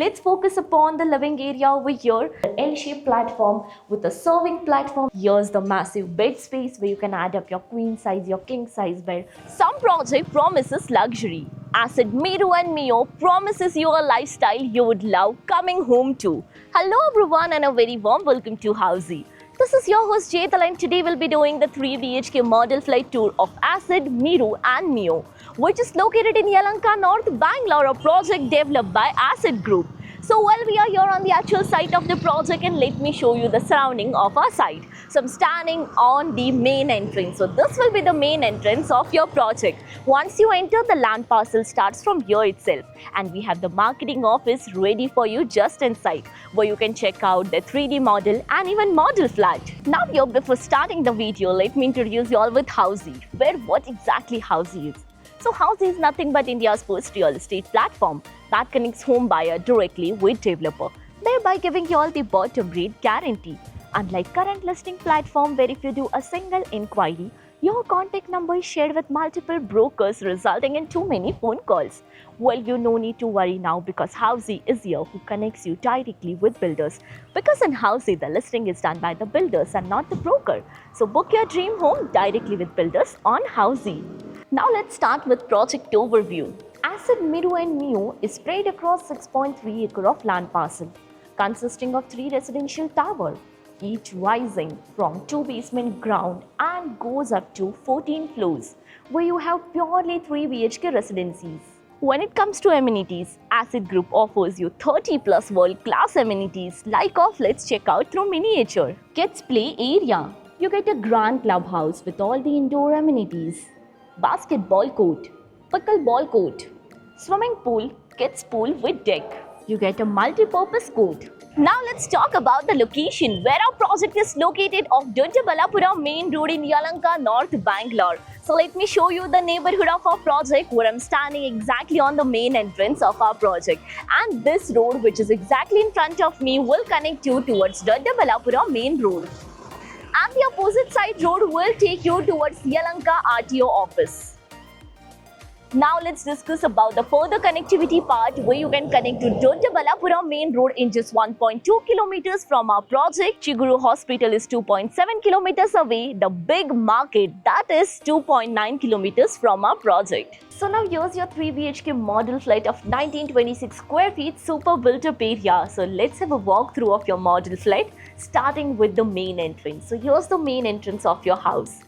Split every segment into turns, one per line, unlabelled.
Let's focus upon the living area over here. The L-shaped platform with a serving platform. Here's the massive bed space where you can add up your queen size, your king size bed. Some project promises luxury. Asid Miro and Mio promises you a lifestyle you would love coming home to. Hello everyone and a very warm welcome to Housey. This is your host Jetal and today we'll be doing the 3 BHK model flight tour of Asid, Miro and Mio, which is located in Yelahanka, North Bangalore, a project developed by Asid Group. So while we are here on the actual site of the project, and let me show you the surrounding of our site. So I'm standing on the main entrance. So this will be the main entrance of your project. Once you enter, the land parcel starts from here itself. And we have the marketing office ready for you just inside, where you can check out the 3D model and even model flat. Now here, before starting the video, let me introduce you all with Housey, where what exactly Housey is. So Housey is nothing but India's first real estate platform that connects home buyer directly with developer, thereby giving you all the bottom rate guarantee. Unlike current listing platform where if you do a single inquiry, your contact number is shared with multiple brokers resulting in too many phone calls. Well, you no need to worry now because Housey is here who connects you directly with builders. Because in Housey, the listing is done by the builders and not the broker. So book your dream home directly with builders on Housey. Now let's start with project overview. Asid Miro and Mio is spread across 6.3 acre of land parcel, consisting of 3 residential towers, each rising from 2 basement ground and goes up to 14 floors, where you have purely 3 BHK residencies. When it comes to amenities, Asid Group offers you 30 plus world-class amenities like of let's check out through miniature. Kids play area. You get a grand clubhouse with all the indoor amenities. Basketball court, pickleball court, swimming pool, kids pool with deck. You get a multi-purpose court. Now let's talk about the location where our project is located off Doddabalapura main road in Yelahanka, North Bangalore. So let me show you the neighborhood of our project where I'm standing exactly on the main entrance of our project. And this road which is exactly in front of me will connect you towards Doddabalapura main road. And the opposite side road will take you towards Yelahanka RTO office. Now let's discuss about the further connectivity part where you can connect to Doddabalapura main road in just 1.2 kilometers from our project. Chiguru Hospital is 2.7 kilometers away. The big market that is 2.9 kilometers from our project. So now here's your 3 BHK model flat of 1926 square feet super built-up area. So let's have a walkthrough of your model flat starting with the main entrance. So here's the main entrance of your house.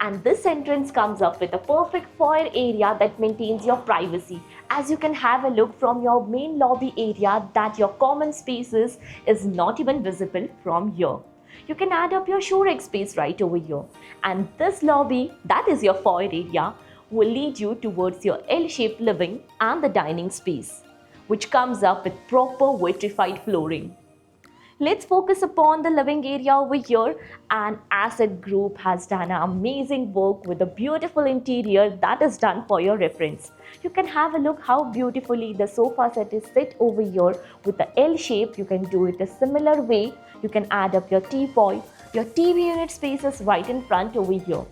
And this entrance comes up with a perfect foyer area that maintains your privacy, as you can have a look from your main lobby area that your common spaces is not even visible from here. You can add up your show rack space right over here. And this lobby, that is your foyer area, will lead you towards your L-shaped living and the dining space, which comes up with proper vitrified flooring. Let's focus upon the living area over here, and Asid Group has done amazing work with a beautiful interior that is done for your reference. You can have a look how beautifully the sofa set is set over here with the L shape. You can do it a similar way. You can add up your teapot. Your TV unit space is right in front over here.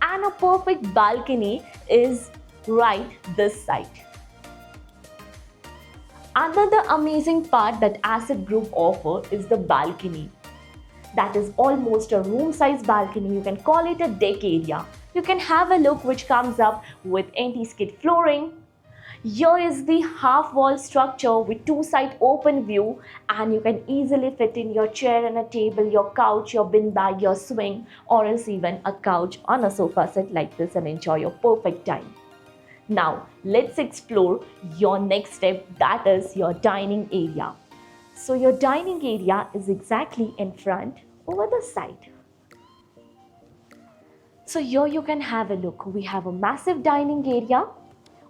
And a perfect balcony is right this side. Another amazing part that Asid Group offer is the balcony. That is almost a room-size balcony. You can call it a deck area. You can have a look which comes up with anti-skid flooring. Here is the half-wall structure with 2-side open view, and you can easily fit in your chair and a table, your couch, your bin bag, your swing, or else even a couch on a sofa set like this and enjoy your perfect time. Now, let's explore your next step, that is your dining area. So your dining area is exactly in front over the side. So here you can have a look. We have a massive dining area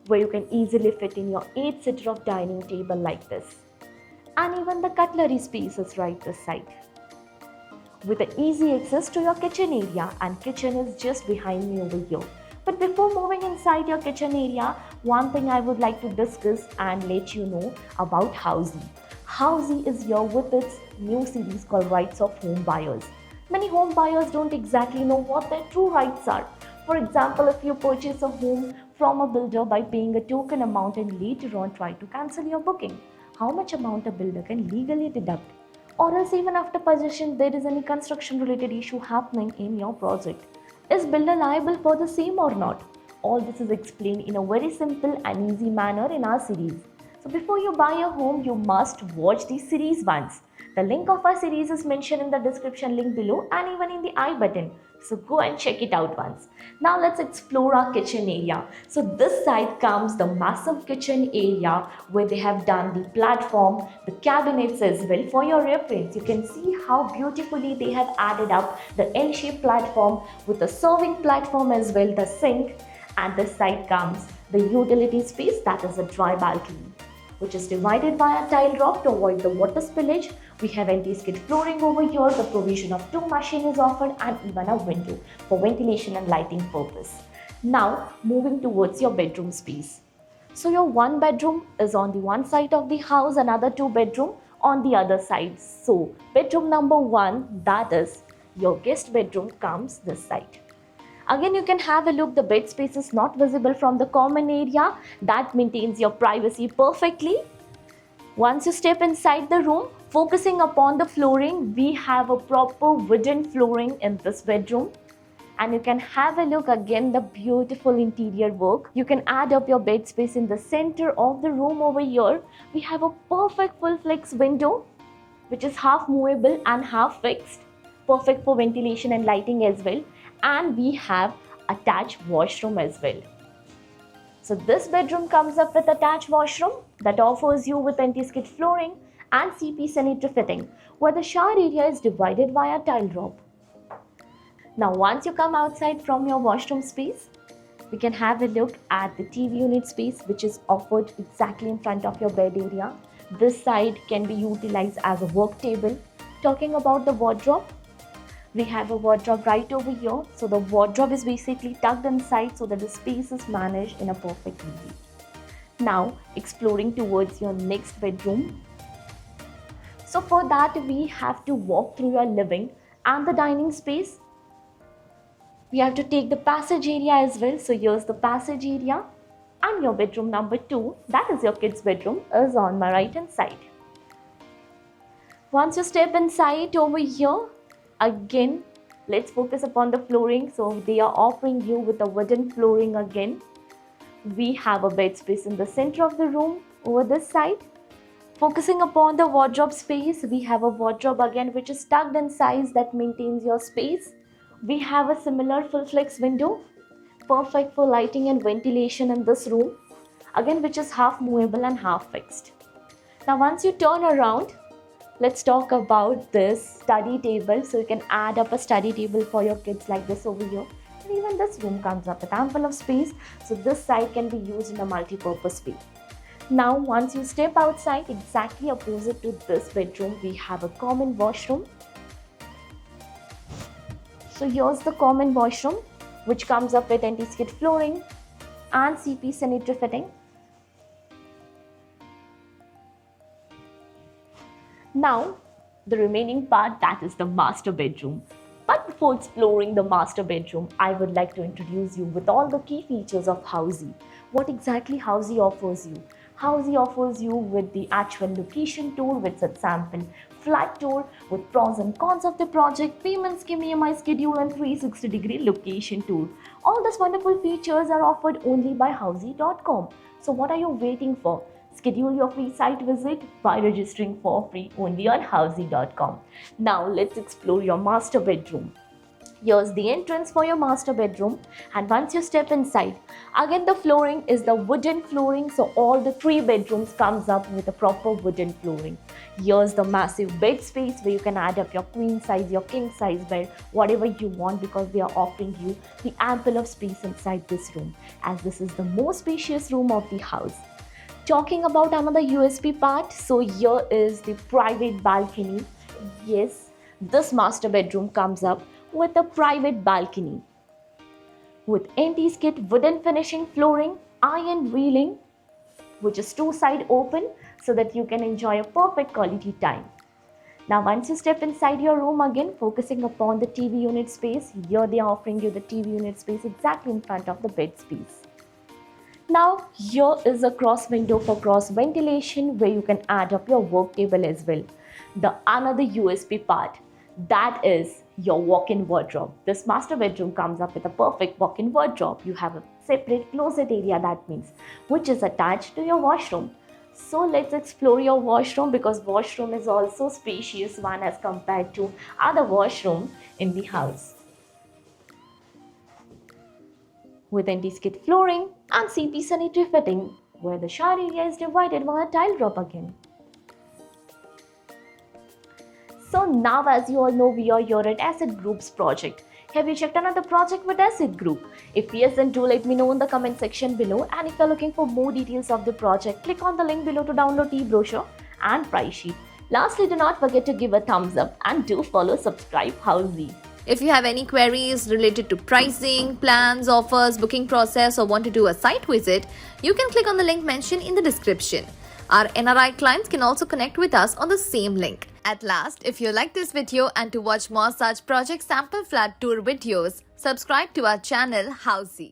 where you can easily fit in your 8-seater of dining table like this. And even the cutlery space is right this side. With an easy access to your kitchen area, and kitchen is just behind me over here. But before moving inside your kitchen area, one thing I would like to discuss and let you know about Housey. Housey is here with its new series called Rights of Home Buyers. Many home buyers don't exactly know what their true rights are. For example, if you purchase a home from a builder by paying a token amount and later on try to cancel your booking, how much amount a builder can legally deduct, or else even after possession there is any construction related issue happening in your project. Is builder liable for the same or not? All this is explained in a very simple and easy manner in our series. So before you buy a home, you must watch the series once. The link of our series is mentioned in the description link below and even in the I button. So go and check it out once. Now let's explore our kitchen area. So this side comes the massive kitchen area where they have done the platform, the cabinets as well. For your reference, you can see how beautifully they have added up the L-shaped platform with the serving platform as well, the sink. And this side comes the utility space, that is a dry balcony, which is divided by a tile roof to avoid the water spillage. We have anti-skid flooring over here. The provision of 2 machines is offered and even a window for ventilation and lighting purpose. Now moving towards your bedroom space. So your 1 bedroom is on the one side of the house, another 2 bedroom on the other side. So bedroom number 1, that is your guest bedroom, comes this side. Again, you can have a look. The bed space is not visible from the common area. That maintains your privacy perfectly. Once you step inside the room, focusing upon the flooring, we have a proper wooden flooring in this bedroom. And you can have a look again, the beautiful interior work. You can add up your bed space in the center of the room over here. We have a perfect full flex window, which is half movable and half fixed. Perfect for ventilation and lighting as well. And we have attached washroom as well. So this bedroom comes up with attached washroom that offers you with anti-skid flooring and CP sanitary fitting, where the shower area is divided via tile roof. Now once you come outside from your washroom space, we can have a look at the TV unit space, which is offered exactly in front of your bed area. This side can be utilized as a work table. Talking about the wardrobe, we have a wardrobe right over here. So the wardrobe is basically tucked inside so that the space is managed in a perfect way. Now exploring towards your next bedroom. So for that we have to walk through your living and the dining space. We have to take the passage area as well. So here's the passage area, and your bedroom number 2, that is your kids' bedroom, is on my right hand side. Once you step inside over here, again, let's focus upon the flooring. So they are offering you with a wooden flooring again. We have a bed space in the center of the room over this side. Focusing upon the wardrobe space, we have a wardrobe again which is tucked in size that maintains your space. We have a similar full flex window, perfect for lighting and ventilation in this room, again which is half movable and half fixed. Now once you turn around, let's talk about this study table. So you can add up a study table for your kids like this over here. And even this room comes up with ample of space. So this side can be used in a multi-purpose way. Now once you step outside, exactly opposite to this bedroom, we have a common washroom. So here's the common washroom, which comes up with anti-skid flooring and CP sanitary fitting. Now, the remaining part, that is the master bedroom. But before exploring the master bedroom, I would like to introduce you with all the key features of Housey. What exactly Housey offers you? Housey offers you with the actual location tour, with its sample flat tour, with pros and cons of the project, payment scheme, EMI schedule, and 360-degree location tour. All these wonderful features are offered only by Housey.com. So what are you waiting for? Schedule your free site visit by registering for free only on Housey.com. Now let's explore your master bedroom. Here's the entrance for your master bedroom, and once you step inside, again the flooring is the wooden flooring, so all the 3 bedrooms comes up with a proper wooden flooring. Here's the massive bed space where you can add up your queen size, your king size bed, whatever you want, because they are offering you the ample of space inside this room, as this is the most spacious room of the house. Talking about another USP part, so here is the private balcony. Yes, this master bedroom comes up with a private balcony with anti-skid wooden finishing flooring, iron railing, which is 2-side open so that you can enjoy a perfect quality time. Now once you step inside your room, again focusing upon the TV unit space, here they are offering you the TV unit space exactly in front of the bed space. Now here is a cross window for cross ventilation where you can add up your work table as well. The another USP part, that is your walk-in wardrobe. This master bedroom comes up with a perfect walk-in wardrobe. You have a separate closet area, that means, which is attached to your washroom. So let's explore your washroom, because washroom is also spacious one as compared to other washroom in the house. With anti-skid flooring and CP sanitary fitting, where the shower area is divided by a tile drop again. So now, as you all know, we are here at Acid Group's project. Have you checked another project with Acid Group? If yes, then do let me know in the comment section below. And if you're looking for more details of the project, click on the link below to download e-brochure and price sheet. Lastly, do not forget to give a thumbs up and do follow subscribe Housey.
If you have any queries related to pricing, plans, offers, booking process, or want to do a site visit, you can click on the link mentioned in the description. Our NRI clients can also connect with us on the same link. At last, if you like this video and to watch more such project sample flat tour videos, subscribe to our channel Housey.